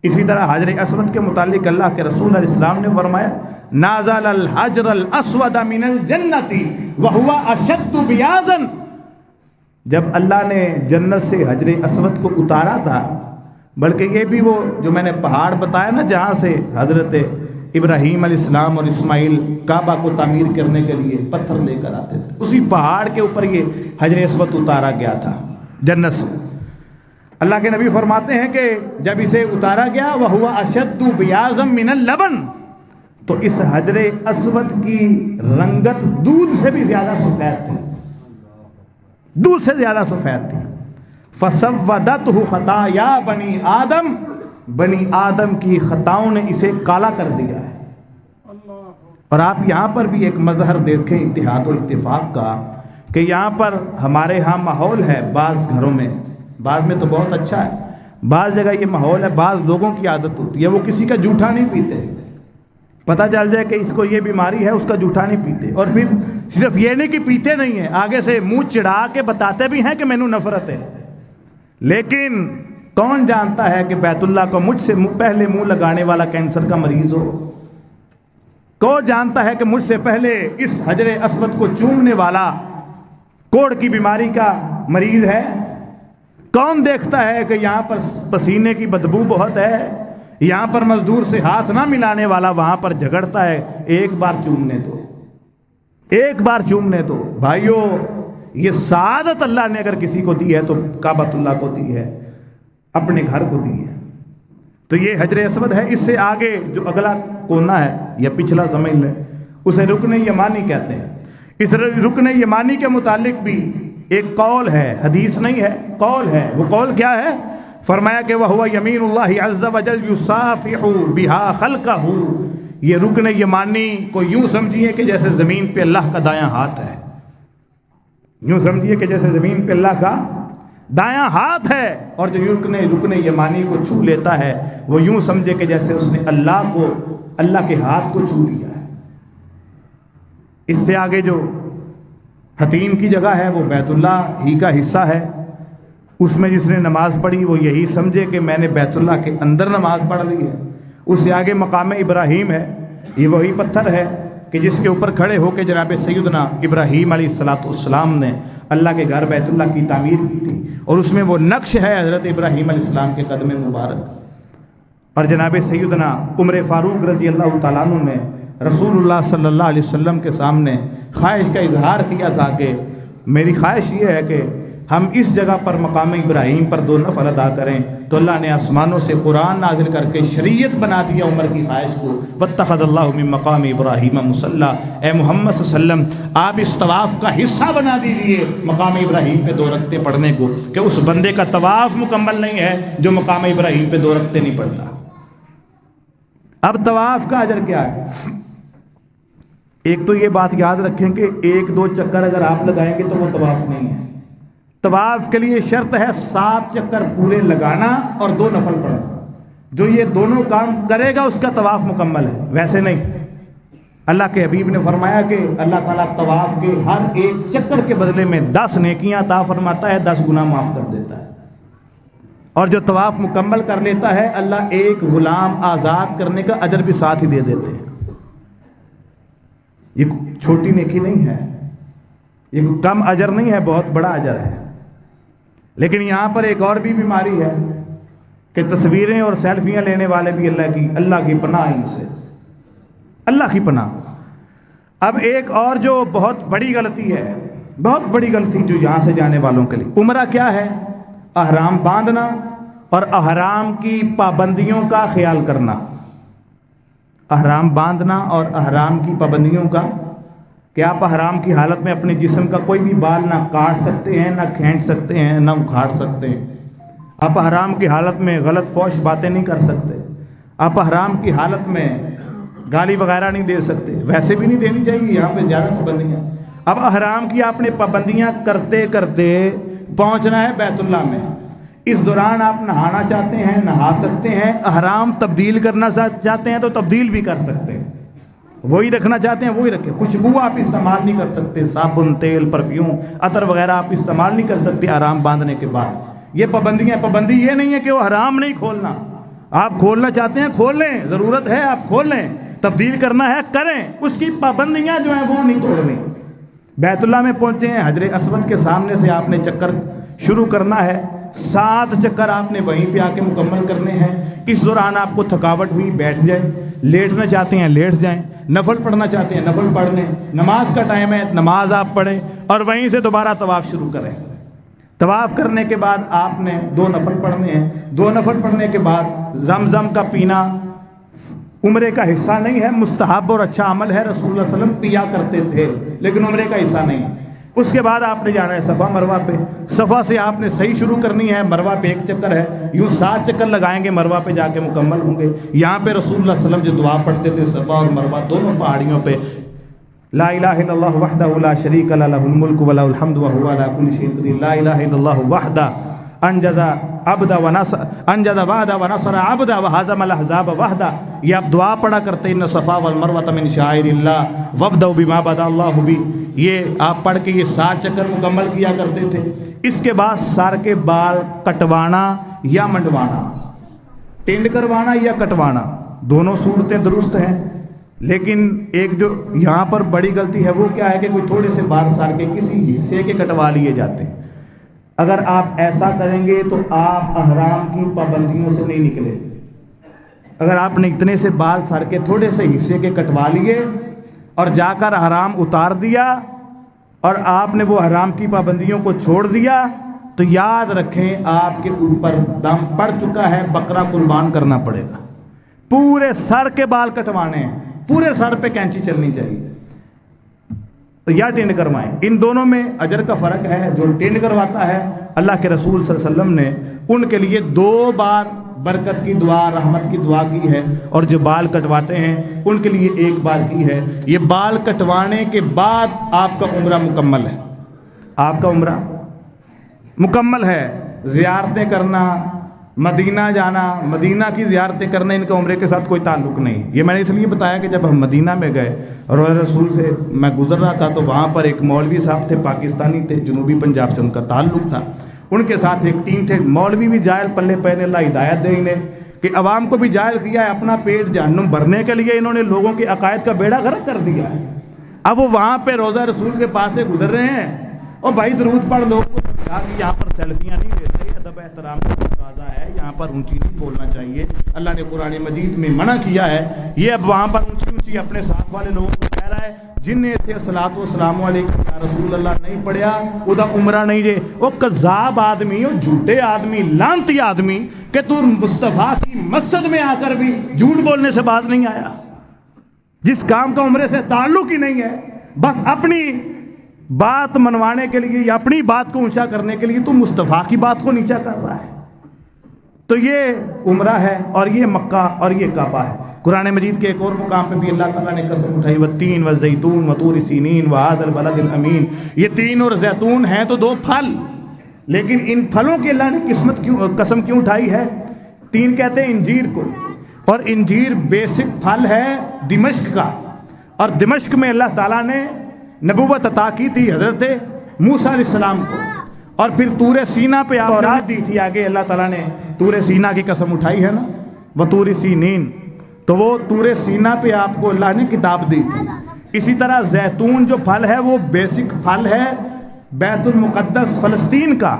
اسی طرح حجر اسود کے متعلق اللہ کے رسول علیہ السلام نے فرمایا نازل الحجر الاسود من الجنت وهو اشد بیاضا. جب اللہ نے جنت سے حجر اسود کو اتارا تھا، بلکہ یہ بھی وہ جو میں نے پہاڑ بتایا نا جہاں سے حضرت ابراہیم علیہ السلام اور اسماعیل کعبہ کو تعمیر کرنے کے لیے پتھر لے کر آتے تھے، اسی پہاڑ کے اوپر یہ حجر اسود اتارا گیا تھا جنت سے. اللہ کے نبی فرماتے ہیں کہ جب اسے اتارا گیا وَهُوَ أَشَدُّ بِيَاضًا مِنَ اللَّبَنِ، تو اس حجر اسود کی رنگت دودھ سے بھی زیادہ سفید تھی، دودھ سے زیادہ سفید تھی. فَسَوَّدَتْهُ خَطَايَا بَنِي آدم، بنی آدم کی خطاؤں نے اسے کالا کر دیا ہے. اور آپ یہاں پر بھی ایک مظہر دیکھیں اتحاد و اتفاق کا کہ یہاں پر ہمارے ہاں ماحول ہے، بعض گھروں میں، بعض میں تو بہت اچھا ہے، بعض جگہ یہ ماحول ہے، بعض لوگوں کی عادت ہوتی ہے وہ کسی کا جھوٹا نہیں پیتے، پتہ چل جائے کہ اس کو یہ بیماری ہے، اس کا جھوٹا نہیں پیتے. اور پھر صرف یہ نہیں کہ پیتے نہیں ہیں، آگے سے منہ چڑھا کے بتاتے بھی ہیں کہ مینوں نفرت ہے. لیکن کون جانتا ہے کہ بیت اللہ کو مجھ سے پہلے منہ لگانے والا کینسر کا مریض ہو؟ کون جانتا ہے کہ مجھ سے پہلے اس حجر اسود کو چومنے والا کوڑ کی بیماری کا مریض ہے؟ کون دیکھتا ہے کہ یہاں پر پسینے کی بدبو بہت ہے، یہاں پر مزدور سے ہاتھ نہ ملانے والا وہاں پر جھگڑتا ہے؟ ایک بار چومنے دو، ایک بار چومنے دو. بھائیو، یہ سعادت اللہ نے اگر کسی کو دی ہے تو کعبۃ اللہ کو دی ہے، اپنے گھر کو دی ہے. تو یہ حجر اسود ہے. اس سے آگے جو اگلا کونا ہے یا پچھلا سمجھ لیں، اسے رکن یمانی کہتے ہیں. اس رکن یمانی کے متعلق بھی ایک قول ہے، حدیث نہیں ہے، قول ہے. وہ قول کیا ہے؟ فرمایا کہ وَهُوَ يَمِينُ اللَّهِ عَزَّ وَجَلَّ يُصَافِحُ بِهَا خَلْقَهُ. یہ رکن یمانی کو یوں سمجھیے کہ جیسے زمین پہ اللہ کا دایاں ہاتھ ہے. یوں سمجھیے کہ جیسے زمین پہ اللہ کا دایاں ہاتھ ہے. اور جو رکن یمانی کو چھو لیتا ہے وہ یوں سمجھے کہ جیسے اس نے اللہ کے ہاتھ کو چھو لیا ہے. اس سے آگے جو حتیم کی جگہ ہے وہ بیت اللہ ہی کا حصہ ہے. اس میں جس نے نماز پڑھی وہ یہی سمجھے کہ میں نے بیت اللہ کے اندر نماز پڑھ لی ہے. اس سے آگے مقام ابراہیم ہے. یہ وہی پتھر ہے کہ جس کے اوپر کھڑے ہو کے جناب سیدنا ابراہیم علیہ السلام نے اللہ کے گھر بیت اللہ کی تعمیر کی تھی. اور اس میں وہ نقش ہے حضرت ابراہیم علیہ السلام کے قدم مبارک. اور جناب سیدنا عمر فاروق رضی اللہ تعالیٰ عنہ نے رسول اللہ صلی اللہ علیہ وسلم کے سامنے خواہش کا اظہار کیا تھا کہ میری خواہش یہ ہے کہ ہم اس جگہ پر مقام ابراہیم پر 2 نفل ادا کریں. تو اللہ نے آسمانوں سے قرآن نازل کر کے شریعت بنا دیا عمر کی خواہش کو. وَاتَّخَذَ اللَّهُ مِن مَّقَامِ إِبْرَاهِيمَ مُصَلًّى. اے محمد صلی اللہ علیہ وسلم آپ اس طواف کا حصہ بنا دیجیے مقام ابراہیم پہ 2 رکعتیں پڑھنے کو، کہ اس بندے کا طواف مکمل نہیں ہے جو مقام ابراہیم پہ 2 رکعتیں نہیں پڑھتا. اب طواف کا اجر کیا ہے؟ ایک تو یہ بات یاد رکھیں کہ 1-2 چکر اگر آپ لگائیں گے تو وہ طواف نہیں ہے. طواف کے لیے شرط ہے 7 چکر پورے لگانا اور 2 نفل پڑھنا. جو یہ دونوں کام کرے گا اس کا طواف مکمل ہے. ویسے نہیں. اللہ کے حبیب نے فرمایا کہ اللہ تعالیٰ طواف کے ہر ایک چکر کے بدلے میں 10 نیکیاں عطا فرماتا ہے، 10 گناہ معاف کر دیتا ہے. اور جو طواف مکمل کر لیتا ہے اللہ ایک غلام آزاد کرنے کا اجر بھی ساتھ ہی دے دیتے ہیں. یہ چھوٹی نیکی نہیں ہے، یہ کم اجر نہیں ہے، بہت بڑا اجر ہے. لیکن یہاں پر ایک اور بھی بیماری ہے کہ تصویریں اور سیلفیاں لینے والے بھی اللہ کی پناہ ہی سے، اللہ کی پناہ. اب ایک اور جو بہت بڑی غلطی ہے، بہت بڑی غلطی جو یہاں سے جانے والوں کے لیے، عمرہ کیا ہے؟ احرام باندھنا اور احرام کی پابندیوں کا خیال کرنا. احرام باندھنا اور احرام کی پابندیوں کا کہ آپ احرام کی حالت میں اپنے جسم کا کوئی بھی بال نہ کاٹ سکتے ہیں، نہ کھینچ سکتے ہیں، نہ اکھاڑ سکتے ہیں. آپ احرام کی حالت میں غلط فحش باتیں نہیں کر سکتے. آپ احرام کی حالت میں گالی وغیرہ نہیں دے سکتے، ویسے بھی نہیں دینی چاہیے. یہاں پہ زیادہ پابندیاں. اب احرام کی آپ نے پابندیاں کرتے کرتے پہنچنا ہے بیت اللہ میں. اس دوران آپ نہانا چاہتے ہیں نہا سکتے ہیں، احرام تبدیل کرنا چاہتے ہیں تو تبدیل بھی کر سکتے ہیں، وہی رکھنا چاہتے ہیں وہی رکھیں. خوشبو آپ استعمال نہیں کر سکتے، صابن، تیل، پرفیوم، عطر وغیرہ آپ استعمال نہیں کر سکتے احرام باندھنے کے بعد. یہ پابندیاں. پابندی یہ نہیں ہے کہ وہ حرام نہیں کھولنا، آپ کھولنا چاہتے ہیں کھول لیں، ضرورت ہے آپ کھول لیں، تبدیل کرنا ہے کریں. اس کی پابندیاں جو ہیں وہ نہیں توڑنی. بیت اللہ میں پہنچے ہیں، حجر اسود کے سامنے سے آپ نے چکر شروع کرنا ہے. 7 چکر آپ نے وہیں پہ آ کے مکمل کرنے ہیں. اس دوران آپ کو تھکاوٹ ہوئی بیٹھ جائیں، لیٹنا چاہتے ہیں لیٹ جائیں، نفل پڑھنا چاہتے ہیں نفل پڑھ لیں. نماز کا ٹائم ہے نماز آپ پڑھیں اور وہیں سے دوبارہ طواف شروع کریں. طواف کرنے کے بعد آپ نے 2 نفل پڑھنے ہیں. 2 نفل پڑھنے کے بعد زمزم کا پینا عمرے کا حصہ نہیں ہے، مستحب اور اچھا عمل ہے، رسول اللہ صلی اللہ علیہ وسلم پیا کرتے تھے لیکن عمرے کا حصہ نہیں. اس کے بعد آپ نے جانا ہے صفا مروہ پہ. صفا سے آپ نے صحیح شروع کرنی ہے. مروہ پہ 1 چکر ہے، یوں 7 چکر لگائیں گے، مروہ پہ جا کے مکمل ہوں گے. یہاں پہ رسول اللہ صلی اللہ علیہ وسلم جو دعا پڑھتے تھے صفا اور مروہ دونوں پہاڑیوں پہ، لا الہ الا اللہ وحدہ لا شریک لہ لہ الملک و لہ الحمد وہو علی کل شیء قدیر. لا الہ الا اللہ وحدہ انجز وعدہ ونصر عبدہ وہزم الاحزاب وحدہ. یہ آپ دعا پڑھا کرتے ان صفا والمروۃ من شعائراللہ وابدؤ بما بدا اللہ بہ، یہ آپ پڑھ کے یہ 7 چکر مکمل کیا کرتے تھے۔ اس کے بعد سر کے بال کٹوانا یا منڈوانا، ٹینڈ کروانا یا کٹوانا، دونوں صورتیں درست ہیں، لیکن ایک جو یہاں پر بڑی غلطی ہے وہ کیا ہے کہ کوئی تھوڑے سے بال سر کے کسی حصے کے کٹوا لیے جاتے ہیں۔ اگر آپ ایسا کریں گے تو آپ احرام کی پابندیوں سے نہیں نکلیں گے۔ اگر آپ نے اتنے سے بال سر کے تھوڑے سے حصے کے کٹوا لیے اور جا کر احرام اتار دیا اور آپ نے وہ احرام کی پابندیوں کو چھوڑ دیا تو یاد رکھیں آپ کے اوپر دم پڑ چکا ہے، بکرا قربان کرنا پڑے گا۔ پورے سر کے بال کٹوانے ہیں، پورے سر پہ کینچی چلنی چاہیے یا ٹینڈ کروائیں۔ ان دونوں میں اجر کا فرق ہے۔ جو ٹینڈ کرواتا ہے اللہ کے رسول صلی اللہ علیہ وسلم نے ان کے لیے 2 بار برکت کی دعا، رحمت کی دعا کی ہے، اور جو بال کٹواتے ہیں ان کے لیے 1 بار کی ہے۔ یہ بال کٹوانے کے بعد آپ کا عمرہ مکمل ہے، آپ کا عمرہ مکمل ہے۔ زیارتیں کرنا، مدینہ جانا، مدینہ کی زیارتیں کرنا ان کا عمرے کے ساتھ کوئی تعلق نہیں۔ یہ میں نے اس لیے بتایا کہ جب ہم مدینہ میں گئے اور رسول سے میں گزر رہا تھا تو وہاں پر ایک مولوی صاحب تھے، پاکستانی تھے، جنوبی پنجاب سے ان کا تعلق تھا۔ ان کے ساتھ ایک ٹیم تھے، مولوی بھی جائل پلے پہنے، اللہ ہدایت دے انہیں کہ عوام کو بھی جائل کیا ہے، اپنا پیٹ جہنم بھرنے کے لیے انہوں نے لوگوں کے عقائد کا بیڑا غرق کر دیا ہے۔ اب وہ وہاں پہ روضہ رسول کے پاس سے گزر رہے ہیں اور بھائی درود پڑھ لوگوں کو سمجھا کہ یہاں پر سیلفیاں نہیں لیتے، ادب احترام کا تقاضا ہے، یہاں پر اونچی نہیں بولنا چاہیے، اللہ نے قرآن مجید میں منع کیا ہے۔ یہ اب وہاں پر اونچی اپنے ساتھ والے لوگوں کو کہہ رہا ہے جن نے اتنے الصلاۃ والسلام علیکم یا رسول اللہ نہیں پڑھیا وہ دا عمرہ نہیں دے۔ وہ کذاب آدمی، وہ جھوٹے آدمی، لعنتی آدمی کہ تو مصطفیٰ کی مسجد میں آ کر بھی جھوٹ بولنے سے باز نہیں آیا، جس کام کا عمرے سے تعلق ہی نہیں ہے، بس اپنی بات منوانے کے لیے یا اپنی بات کو اونچا کرنے کے لیے تو مصطفیٰ کی بات کو نیچا کر رہا ہے۔ تو یہ عمرہ ہے اور یہ مکہ اور یہ کعبہ ہے۔ قرآن مجید کے ایک اور مقام پہ بھی اللہ تعالیٰ نے قسم اٹھائی، والتین والزیتون وطور سینین وہذا البلد الامین۔ یہ تین اور زیتون ہیں تو 2 پھل، لیکن ان پھلوں کی اللہ نے قسم کیوں اٹھائی ہے؟ 3 کہتے ہیں انجیر کو، اور انجیر بیسک پھل ہے دمشق کا، اور دمشق میں اللہ تعالیٰ نے نبوت عطا کی تھی حضرت موسیٰ علیہ السلام کو، اور پھر طور سینا پہ تورات دی تھی۔ آگے اللہ تعالیٰ نے طور سینا کی قسم اٹھائی ہے نا، وطور سینین، تو وہ طور سینا پہ آپ کو اللہ نے کتاب دی تھی۔ اسی طرح زیتون جو پھل ہے وہ بیسک پھل ہے بیت المقدس فلسطین کا،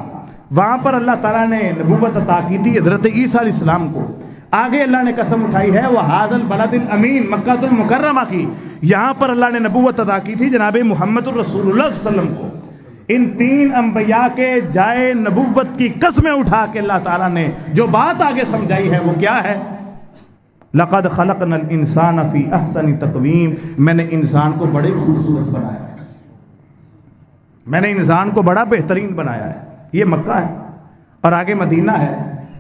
وہاں پر اللہ تعالیٰ نے نبوت عطا کی تھی حضرت عیسیٰ علیہ السلام کو۔ آگے اللہ نے قسم اٹھائی ہے وہذا البلد الامین، مکہ المکرمہ کی، یہاں پر اللہ نے نبوت عطا کی تھی جناب محمد الرسول اللہ صلی اللہ علیہ وسلم کو۔ ان 3 انبیاء کے جائے نبوت کی قسمیں اٹھا کے اللہ تعالیٰ نے جو بات آگے سمجھائی ہے وہ کیا ہے؟ لقد خلقنا الانسان فی احسن تقویم، میں نے انسان کو بڑے خوبصورت بنایا ہے، میں نے انسان کو بڑا بہترین بنایا ہے۔ یہ مکہ ہے اور آگے مدینہ ہے۔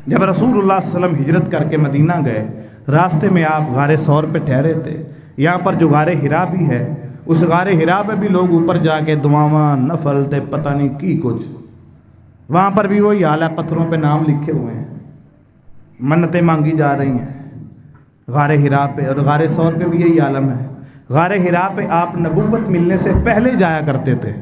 جب رسول اللہ صلی اللہ علیہ وسلم ہجرت کر کے مدینہ گئے، راستے میں آپ غار ثور پہ ٹھہرے تھے۔ یہاں پر جو غار حرا بھی ہے، اس غار حرا پہ بھی لوگ اوپر جا کے دعاواں نفل تے پتہ نہیں کی کچھ، وہاں پر بھی وہی حال ہے، پتھروں پہ نام لکھے ہوئے ہیں، منتیں مانگی جا رہی ہیں غار حرا پہ، اور غار ثور پہ بھی یہی عالم ہے۔ غار حرا پہ آپ نبوت ملنے سے پہلے جایا کرتے تھے،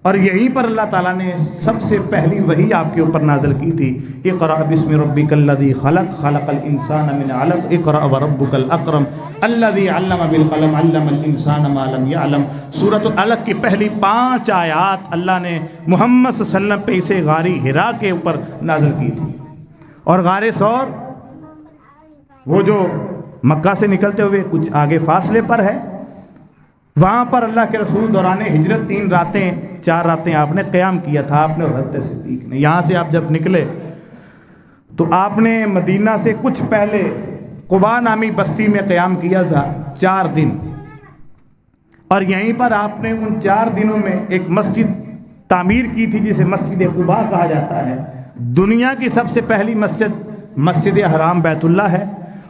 اور یہیں پر اللہ تعالیٰ نے سب سے پہلی وحی آپ کے اوپر نازل کی تھی، اقرأ بسم ربک الذی خلق، خلق الانسان من علق، اقرأ وربک الاکرم الذی علم بالقلم، علم الانسان ما لم یعلم۔ سورۃ العلق کی پہلی 5 آیات اللہ نے محمد صلی اللہ علیہ وسلم پہ اسے غار حرا کے اوپر نازل کی تھی۔ اور غار ثور وہ جو مکہ سے نکلتے ہوئے کچھ آگے فاصلے پر ہے، وہاں پر اللہ کے رسول دوران ہجرت 3 راتیں 4 راتیں آپ نے قیام کیا تھا، آپ نے اور حضرت صدیق نے۔ یہاں سے آپ جب نکلے تو آپ نے مدینہ سے کچھ پہلے قباء نامی بستی میں قیام کیا تھا 4 دن، اور یہیں پر آپ نے ان 4 دنوں میں ایک مسجد تعمیر کی تھی جسے مسجد قباء کہا جاتا ہے۔ دنیا کی سب سے پہلی مسجد مسجد حرام بیت اللہ ہے،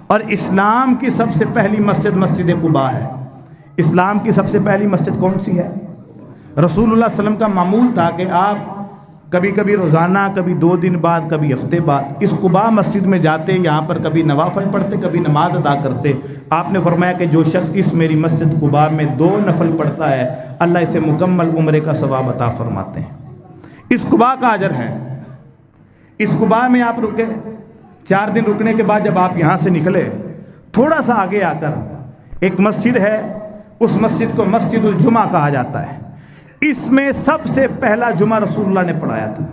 اور اسلام کی سب سے پہلی مسجد مسجد قباء ہے۔ اسلام کی سب سے پہلی مسجد کون سی ہے؟ رسول اللہ صلی اللہ علیہ وسلم کا معمول تھا کہ آپ کبھی کبھی روزانہ، کبھی 2 دن بعد، کبھی ہفتے بعد اس قباء مسجد میں جاتے، یہاں پر کبھی نوافل پڑھتے، کبھی نماز ادا کرتے۔ آپ نے فرمایا کہ جو شخص اس میری مسجد قباء میں 2 نفل پڑھتا ہے، اللہ اسے مکمل عمرے کا ثواب عطا فرماتے ہیں۔ اس قباء کا اجر ہے۔ اس قباء میں آپ رکے، 4 دن رکنے کے بعد جب آپ یہاں سے نکلے، تھوڑا سا آگے آ کر ایک مسجد ہے، اس مسجد کو مسجد الجمعہ کہا جاتا ہے۔ اس میں سب سے پہلا جمعہ رسول اللہ نے پڑھایا تھا۔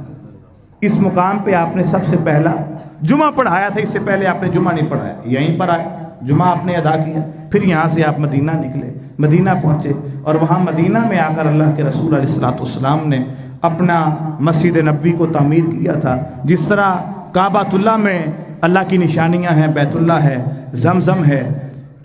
اس مقام پہ آپ نے سب سے پہلا جمعہ پڑھایا تھا، اس سے پہلے آپ نے جمعہ نہیں پڑھایا۔ یہیں پر آئے، جمعہ آپ نے ادا کیا، پھر یہاں سے آپ مدینہ نکلے، مدینہ پہنچے، اور وہاں مدینہ میں آ کر اللہ کے رسول علیہ الصلوۃ والسلام نے اپنا مسجد نبوی کو تعمیر کیا تھا۔ جس طرح کعبۃ اللہ میں اللہ کی نشانیاں ہیں، بیت اللہ ہے، زمزم ہے،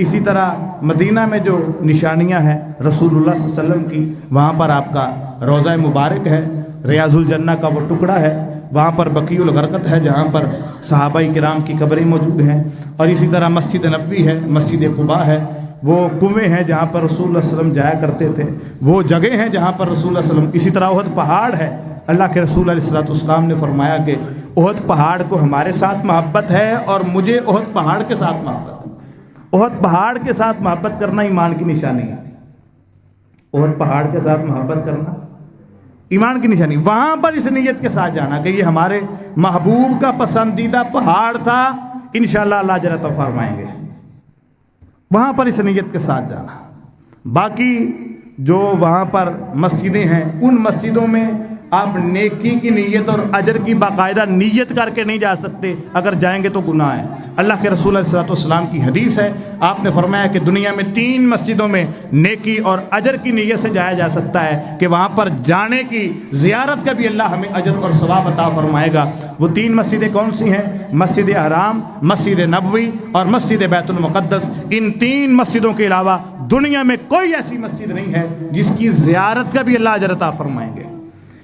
اسی طرح مدینہ میں جو نشانیاں ہیں رسول اللہ صلی اللہ علیہ وسلم کی، وہاں پر آپ کا روضہ مبارک ہے، ریاض الجنہ کا وہ ٹکڑا ہے، وہاں پر بقیع الغرقد ہے جہاں پر صحابہ کرام کی قبریں موجود ہیں، اور اسی طرح مسجد نبوی ہے، مسجد قباء ہے، وہ کنویں ہیں جہاں پر رسول اللہ صلی اللہ علیہ وسلم جایا کرتے تھے، وہ جگہ ہیں جہاں پر رسول اللہ صلی اللہ علیہ وسلم، اسی طرح احد پہاڑ ہے۔ اللہ کے رسول علیہ الصلوۃ والسلام نے فرمایا کہ احد پہاڑ کو ہمارے ساتھ محبت ہے اور مجھے احد پہاڑ کے ساتھ محبت ہے۔ احد پہاڑ کے ساتھ محبت کرنا ایمان کی نشانی ہے۔ احد پہاڑ کے ساتھ محبت کرنا ایمان کی نشانی۔ وہاں پر اس نیت کے ساتھ جانا کہ یہ ہمارے محبوب کا پسندیدہ پہاڑ تھا، انشاءاللہ اللہ اجر عطا فرمائیں گے۔ وہاں پر اس نیت کے ساتھ جانا۔ باقی جو وہاں پر مسجدیں ہیں، ان مسجدوں میں آپ نیکی کی نیت اور اجر کی باقاعدہ نیت کر کے نہیں جا سکتے، اگر جائیں گے تو گناہ ہے۔ اللہ کے رسول علیہ الصلوۃ والسلام کی حدیث ہے، آپ نے فرمایا کہ دنیا میں 3 مسجدوں میں نیکی اور اجر کی نیت سے جایا جا سکتا ہے کہ وہاں پر جانے کی، زیارت کا بھی اللہ ہمیں اجر اور ثواب عطا فرمائے گا۔ وہ 3 مسجدیں کون سی ہیں؟ مسجد حرام، مسجد نبوی اور مسجد بیت المقدس۔ ان 3 مسجدوں کے علاوہ دنیا میں کوئی ایسی مسجد نہیں ہے جس کی زیارت کا بھی اللہ اجر عطا فرمائیں گے۔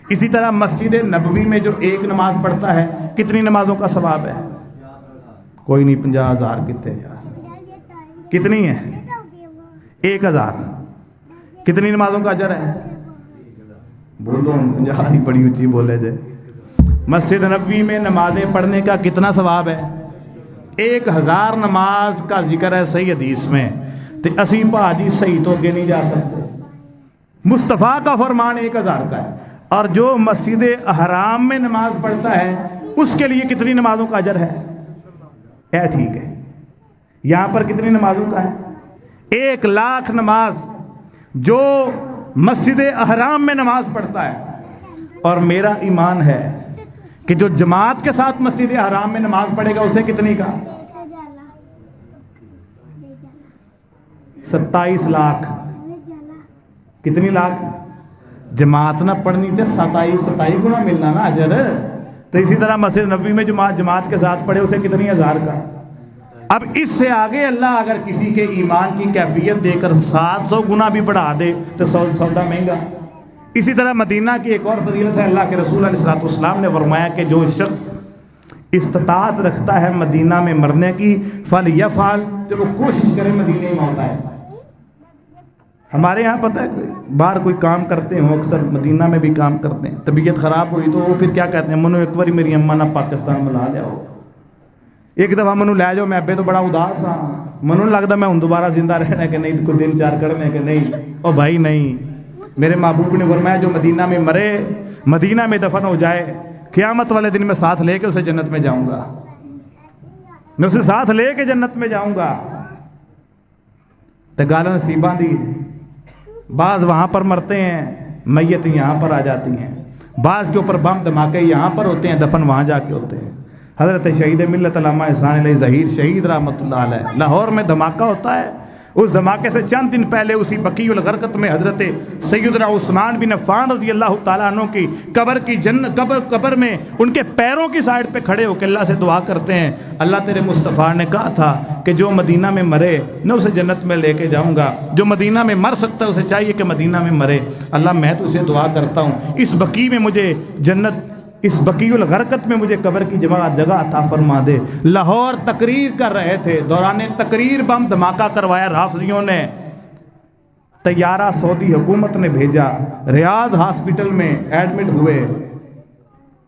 اسی طرح مسجد نبوی میں جو 1 نماز پڑھتا ہے، کتنی نمازوں کا ثواب ہے؟ کوئی نہیں، 50,000 کتنے یار؟ کتنی ہے؟ 1,000۔ کتنی نمازوں کا اجر ہے؟ بولو 50 ہی بڑی اونچی بولے جائے۔ مسجد نبوی میں نمازیں پڑھنے کا کتنا ثواب ہے؟ 1,000 نماز کا ذکر ہے صحیح حدیث میں۔ تو اسی پاجی صحیح تو اگے نہیں جا سکتے۔ مصطفیٰ کا فرمان 1,000 کا ہے، اور جو مسجد حرام میں نماز پڑھتا ہے اس کے لیے کتنی نمازوں کا اجر ہے؟ ٹھیک ہے، یہاں پر کتنی نمازوں کا ہے؟ 1,00,000 نماز جو مسجد حرام میں نماز پڑھتا ہے۔ اور میرا ایمان ہے کہ جو جماعت کے ساتھ مسجد حرام میں نماز پڑھے گا اسے کتنی کا؟ 27 لاکھ۔ کتنی لاکھ؟ جماعت نہ پڑھنی تھے 27 گنا ملنا نا اجر۔ تو اسی طرح مسجد نبوی میں جماعت کے ساتھ پڑھے اسے کتنی 1,000 کا۔ اب اس سے آگے اللہ اگر کسی کے ایمان کی کیفیت دے کر 700 گنا بھی بڑھا دے تو سودا مہنگا۔ اسی طرح مدینہ کی ایک اور فضیلت ہے، اللہ کے رسول علیہ الصلوۃ والسلام نے فرمایا کہ جو شخص استطاعت رکھتا ہے مدینہ میں مرنے کی، فَلْيَفْعَلْ، تو وہ کوشش کرے مدینہ میں موت آئے۔ ہمارے یہاں پتہ ہے باہر کوئی کام کرتے ہیں، اکثر مدینہ میں بھی کام کرتے ہیں، طبیعت خراب ہوئی تو وہ پھر کیا کہتے ہیں، منو ایک باری میری اماں نہ پاکستان میں لا جاؤ، ایک دفعہ منو لے جاؤ، میں ابے تو بڑا اداس ہاں، منو لگتا میں ہوں دوبارہ زندہ رہنا ہے کہ نہیں، کوئی دن 4 کرنے کہ نہیں۔ او بھائی نہیں، میرے محبوب نے فرمایا جو مدینہ میں مرے، مدینہ میں دفن ہو جائے، قیامت والے دن میں ساتھ لے کے اسے جنت میں جاؤں گا، میں اسے ساتھ لے کے جنت میں جاؤں گا۔ تو گالا نصیباں دی، بعض وہاں پر مرتے ہیں، میت یہاں پر آ جاتی ہیں، بعض کے اوپر بم دھماکے یہاں پر ہوتے ہیں، دفن وہاں جا کے ہوتے ہیں۔ حضرت شہید ملت علامہ احسان علیہ ظہیر شہید رحمۃ اللہ علیہ، لاہور میں دھماکہ ہوتا ہے، اس دھماکے سے چند دن پہلے اسی بقیع الغرقد میں حضرت سیدنا عثمان بن عفان رضی اللہ تعالیٰ عنہ کی قبر میں ان کے پیروں کی سائڈ پہ کھڑے ہو کے اللہ سے دعا کرتے ہیں، اللہ تیرے مصطفیٰ نے کہا تھا کہ جو مدینہ میں مرے میں اسے جنت میں لے کے جاؤں گا، جو مدینہ میں مر سکتا ہے اسے چاہیے کہ مدینہ میں مرے، اللہ میں تو اسے دعا کرتا ہوں اس بقیع میں مجھے جنت، اس بقیع الغرقد میں مجھے قبر کی جگہ عطا فرما دے۔ لاہور تقریر کر رہے تھے، دوران تقریر بم دھماکہ کروایا رافضیوں نے، طیارہ سعودی حکومت نے بھیجا، ریاض ہاسپٹل میں ایڈمٹ ہوئے،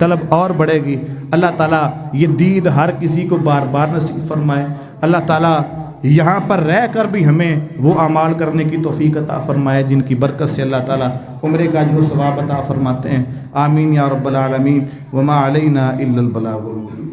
طلب اور بڑھے گی۔ اللہ تعالیٰ یہ دید ہر کسی کو بار بار نصیب فرمائے۔ اللہ تعالیٰ یہاں پر رہ کر بھی ہمیں وہ اعمال کرنے کی توفیق عطا فرمائے جن کی برکت سے اللہ تعالیٰ عمرے کا اجر و ثواب عطا فرماتے ہیں۔ آمین یا رب العالمین۔ وما علینا الا البلاغ المبین۔